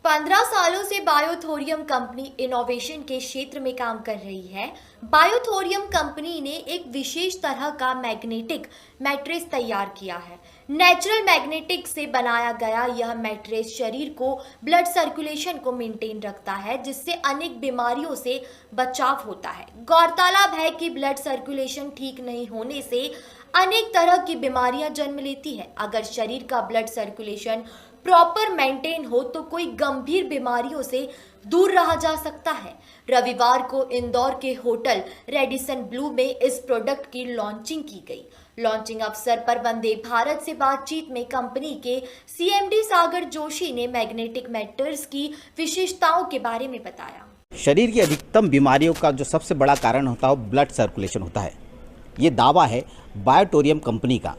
15 सालों से बायोथोरियम company innovation के क्षेत्र में काम कर रही है। बायोथोरियम कंपनी ने एक विशेष तरह का मैग्नेटिक मैट्रेस तैयार किया है। नेचुरल मैग्नेटिक से बनाया गया यह मैट्रेस शरीर को ब्लड सर्कुलेशन को मेंटेन रखता है, जिससे अनेक बीमारियों से बचाव होता है। गौरतलब है कि ब्लड सर्कुलेशन ठीक नहीं होने से अनेक तरह की बीमारियां जन्म लेती है। अगर शरीर का ब्लड सर्कुलेशन प्रॉपर मेंटेन हो तो कोई गंभीर बीमारियों से दूर रहा जा सकता है। रविवार को इंदौर के होटल रेडिसन ब्लू में इस प्रोडक्ट की लॉन्चिंग की गई। लॉन्चिंग अवसर पर वंदे भारत से बातचीत में कंपनी के सीएमडी सागर जोशी ने मैग्नेटिक मैटर्स की विशेषताओं के बारे में बताया। शरीर की अधिकतम बीमारियों का जो सबसे बड़ा कारण होता है वो ब्लड सर्कुलेशन होता है। ये दावा है बायोटोरियम कंपनी का।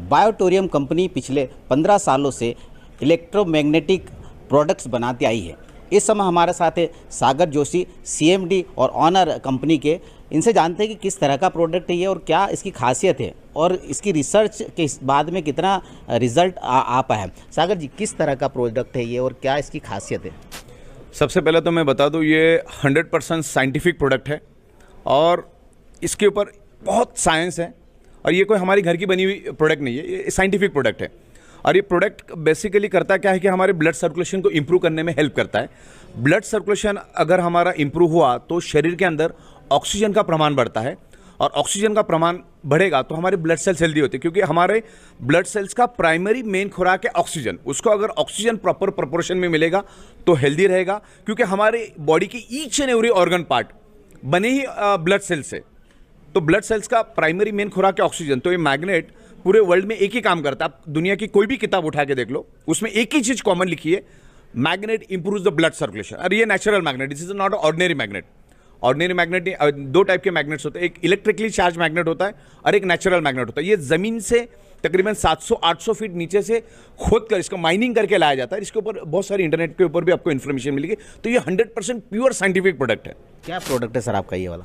बायोटोरियम कंपनी पिछले 15 सालों से इलेक्ट्रोमैग्नेटिक प्रोडक्ट्स बनाती आई है। इस समय हमारे साथ है सागर जोशी, सीएमडी और ऑनर कंपनी के। इनसे जानते हैं कि किस तरह का प्रोडक्ट है ये और क्या इसकी खासियत है और इसकी रिसर्च के बाद में कितना रिजल्ट आ पाया है। सागर जी, किस तरह का प्रोडक्ट है ये और क्या इसकी खासियत है? सबसे पहले तो मैं बता दूं, ये 100% साइंटिफिक प्रोडक्ट है और इसके ऊपर बहुत साइंस है और ये कोई हमारी घर की बनी हुई प्रोडक्ट नहीं है, ये साइंटिफिक प्रोडक्ट है। और ये प्रोडक्ट बेसिकली करता क्या है कि हमारे ब्लड सर्कुलेशन को इम्प्रूव करने में हेल्प करता है। ब्लड सर्कुलेशन अगर हमारा इम्प्रूव हुआ तो शरीर के अंदर ऑक्सीजन का प्रमाण बढ़ता है और ऑक्सीजन का प्रमाण बढ़ेगा तो हमारे ब्लड सेल्स हेल्दी होते हैं, क्योंकि हमारे ब्लड सेल्स का प्राइमरी मेन खुराक है ऑक्सीजन। उसको अगर ऑक्सीजन प्रॉपर प्रोपोर्शन में मिलेगा तो हेल्दी रहेगा, क्योंकि हमारे बॉडी की each and every organ part बने ही ब्लड सेल्स से। तो ब्लड सेल्स का प्राइमरी मेन खुराक है ऑक्सीजन। तो ये मैग्नेट पूरे वर्ल्ड में एक ही काम करता है। आप दुनिया की कोई भी किताब उठा के देख लो, उसमें एक ही चीज कॉमन लिखी है, magnet improves the blood circulation. और ये natural magnet, this is not ordinary magnet. Ordinary magnet दो टाइप के मैग्नेट्स होते हैं, एक इलेक्ट्रिकली चार्ज मैग्नेट होता है और एक नेचुरल मैग्नेट होता है। ये जमीन से तकरीबन 700-800 फीट नीचे से खोद कर इसको माइनिंग करके लाया जाता है। इसके ऊपर बहुत सारी इंटरनेट के ऊपर भी आपको इन्फॉर्मेशन मिलेगी। तो ये 100% प्योर साइंटिफिक प्रोडक्ट है। क्या प्रोडक्ट है सर आपका ये वाला?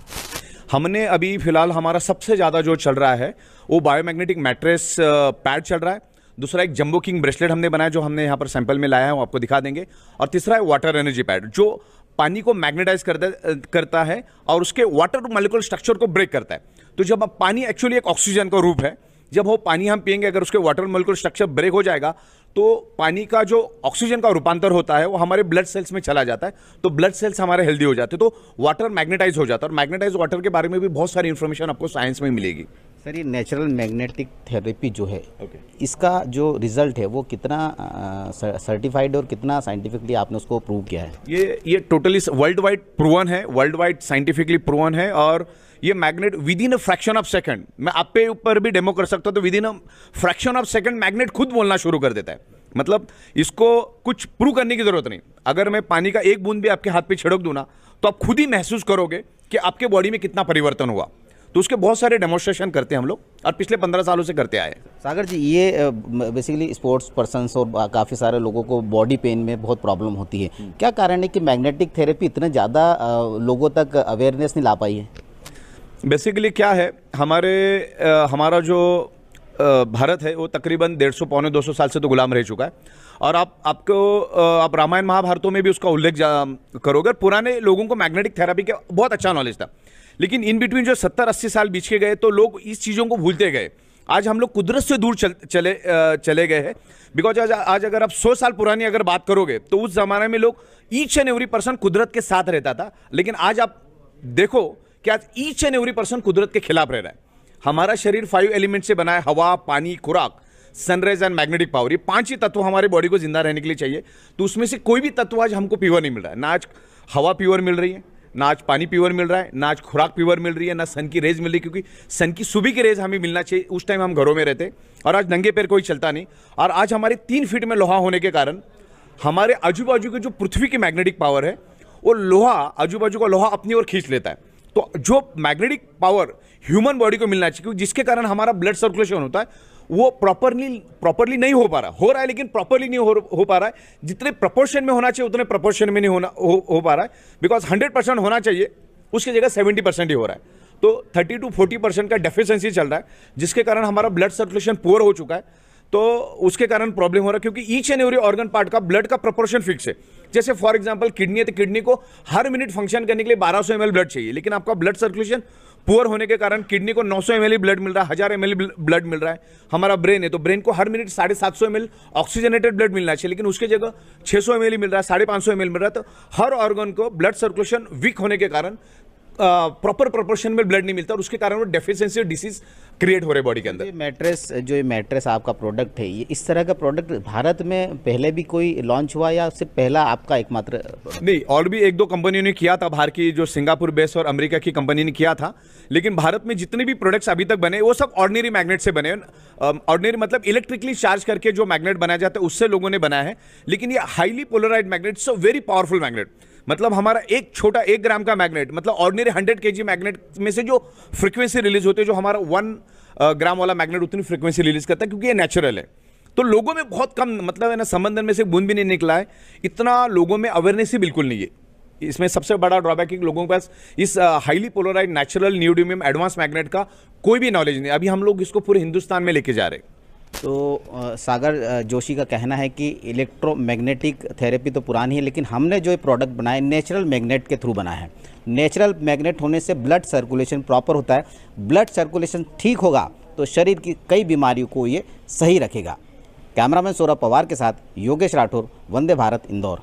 हमने अभी फिलहाल हमारा सबसे ज़्यादा जो चल रहा है वो बायोमैग्नेटिक मैट्रेस पैड चल रहा है। दूसरा एक जंबो किंग ब्रेसलेट हमने बनाया जो हमने यहाँ पर सैंपल में लाया है, वो आपको दिखा देंगे। और तीसरा है वाटर एनर्जी पैड जो पानी को मैग्नेटाइज करता है और उसके वाटर मॉलिक्यूलर स्ट्रक्चर को ब्रेक करता है। तो जब अब पानी एक्चुअली एक ऑक्सीजन का रूप है, जब वो पानी हम पिएंगे अगर उसके वाटर मॉलिक्यूलर स्ट्रक्चर ब्रेक हो जाएगा तो पानी का जो ऑक्सीजन का रूपांतर होता है वो हमारे ब्लड सेल्स में चला जाता है, तो ब्लड सेल्स हमारे हेल्दी हो जाते हैं, तो वाटर मैग्नेटाइज हो जाता है। और मैग्नेटाइज वाटर के बारे में भी बहुत सारी इंफॉर्मेशन आपको साइंस में मिलेगी। सर, ये नेचुरल मैग्नेटिक थेरेपी जो है इसका जो रिजल्ट है वो कितना सर्टिफाइड और कितना साइंटिफिकली आपने उसको प्रूव किया है? ये टोटली वर्ल्ड वाइड प्रूवन है, वर्ल्ड वाइड साइंटिफिकली प्रूवन है। और ये magnet with in a fraction of second, मैं आप पे ऊपर भी डेमो कर सकता हूं, तो with in a fraction of second magnet खुद बोलना शुरू कर देता है। मतलब इसको कुछ प्रूव करने की जरूरत नहीं। अगर मैं पानी का एक बूंद भी आपके हाथ पे छिड़क दूं ना तो आप खुद ही महसूस करोगे कि आपके बॉडी में कितना परिवर्तन हुआ। तो उसके बहुत सारे डेमोन्स्ट्रेशन करते हैं हम लोग और पिछले 15 सालों से करते आए। सागर जी, ये बेसिकली स्पोर्ट्स पर्सन्स और काफ़ी सारे लोगों को बॉडी पेन में बहुत प्रॉब्लम होती है। क्या कारण है कि मैग्नेटिक थेरेपी इतने ज़्यादा लोगों तक अवेयरनेस नहीं ला पाई है? बेसिकली क्या है, हमारा जो भारत है वो तकरीबन 150-200 साल से तो गुलाम रह चुका है। और आप रामायण महाभारतों में भी उसका उल्लेख करोगे। पुराने लोगों को मैग्नेटिक थेरेपी का बहुत अच्छा नॉलेज था, लेकिन इन बिटवीन जो 70-80 साल बीच के गए तो लोग इस चीज़ों को भूलते गए। आज हम लोग कुदरत से दूर चले गए हैं। बिकॉज आज अगर आप 100 साल पुरानी अगर बात करोगे तो उस जमाने में लोग ईच एंड एवरी पर्सन कुदरत के साथ रहता था, लेकिन आज आप देखो कि आज ईच एंड एवरी पर्सन कुदरत के खिलाफ रह रहा है। हमारा शरीर 5 एलिमेंट से बना है, हवा, पानी, खुराक, सनराइज एंड मैग्नेटिक पावर। ये 5 ही तत्व हमारे बॉडी को जिंदा रहने के लिए चाहिए। तो उसमें से कोई भी तत्व आज हमको प्योर नहीं मिल रहा है। ना आज हवा प्योर मिल रही है, ना आज पानी प्योर मिल रहा है, ना आज खुराक प्योर मिल रही है, ना सन की रेज मिल रही है, क्योंकि सन की सुबह की रेज हमें मिलना चाहिए। उस टाइम हम घरों में रहते और आज नंगे पैर कोई चलता नहीं। और आज हमारे 3 फीट में लोहा होने के कारण हमारे आजू बाजू की जो पृथ्वी की मैग्नेटिक पावर है वो लोहा, आजू बाजू का लोहा अपनी ओर खींच लेता है। तो जो मैग्नेटिक पावर ह्यूमन बॉडी को मिलना चाहिए, क्योंकि जिसके कारण हमारा ब्लड सर्कुलेशन होता है वो प्रॉपरली नहीं हो रहा है, लेकिन प्रॉपरली नहीं हो पा रहा है। जितने प्रपोर्शन में होना चाहिए उतने प्रपोर्शन में नहीं हो पा रहा है। बिकॉज 100% होना चाहिए, उसकी जगह 70% ही हो रहा है। तो 30 to 40% का डेफिशिएंसी चल रहा है, जिसके कारण हमारा ब्लड सर्कुलेशन पुअर हो चुका है। तो उसके कारण प्रॉब्लम हो रहा है, क्योंकि each and every organ part का ब्लड का प्रोपोर्शन फिक्स है। जैसे फॉर एग्जांपल किडनी है तो किडनी को हर मिनट फंक्शन करने के लिए 1200 ml ब्लड चाहिए, लेकिन आपका ब्लड सर्कुलेशन पुअर होने के कारण किडनी को 900 ml ब्लड मिल रहा है, 1000 ml ब्लड मिल रहा है। हमारा ब्रेन है तो ब्रेन को हर मिनट 750 ml ऑक्सीजनेटेड ब्लड मिलना चाहिए, लेकिन उसके जगह 600 ml मिल रहा है, 550 ml मिल रहा है। तो हर ऑर्गन को ब्लड सर्कुलेशन वीक होने के कारण प्रॉपर प्रोपोर्शन में ब्लड नहीं मिलता, और उसके कारण वो डेफिशिएंसी डिसीज क्रिएट हो रहे बॉडी के अंदर। ये मैट्रेस आपका प्रोडक्ट है, ये इस तरह का प्रोडक्ट भारत में पहले भी कोई लॉन्च हुआ या सिर्फ पहला आपका एकमात्र? नहीं, और भी एक दो कंपनियों ने किया था, बाहर की जो सिंगापुर बेस और अमेरिका की कंपनी ने किया था, लेकिन भारत में जितने भी प्रोडक्ट्स अभी तक बने वो सब ऑर्डिनरी मैग्नेट से बने। ऑर्डिनरी मतलब इलेक्ट्रिकली चार्ज करके जो मैग्नेट बनाया जाता है उससे लोगों ने बनाया है, लेकिन ये highly polarised magnet, so very powerful magnet. मतलब हमारा एक छोटा 1 ग्राम का मैग्नेट, मतलब ऑर्डिनरी 100 kg मैग्नेट में से जो फ्रीक्वेंसी रिलीज होती है, जो हमारा 1 ग्राम वाला मैग्नेट उतनी फ्रीक्वेंसी रिलीज करता है, क्योंकि ये नेचुरल है। तो लोगों में बहुत कम, मतलब है ना, समंदर में से बूंद भी नहीं निकला है, इतना लोगों में अवेयरनेस ही बिल्कुल नहीं है। इसमें सबसे बड़ा ड्रॉबैक है कि लोगों के पास इस highly polarised natural neodymium advance magnet का कोई भी नॉलेज नहीं। अभी हम लोग इसको पूरे हिंदुस्तान में लेके जा रहे हैं। तो सागर जोशी का कहना है कि इलेक्ट्रोमैग्नेटिक थेरेपी तो पुरानी है, लेकिन हमने जो प्रोडक्ट बनाया नेचुरल मैग्नेट के थ्रू बनाया है। नेचुरल मैग्नेट होने से ब्लड सर्कुलेशन प्रॉपर होता है, ब्लड सर्कुलेशन ठीक होगा तो शरीर की कई बीमारियों को ये सही रखेगा। कैमरामैन सौरभ पवार के साथ योगेश राठौर, वंदे भारत, इंदौर।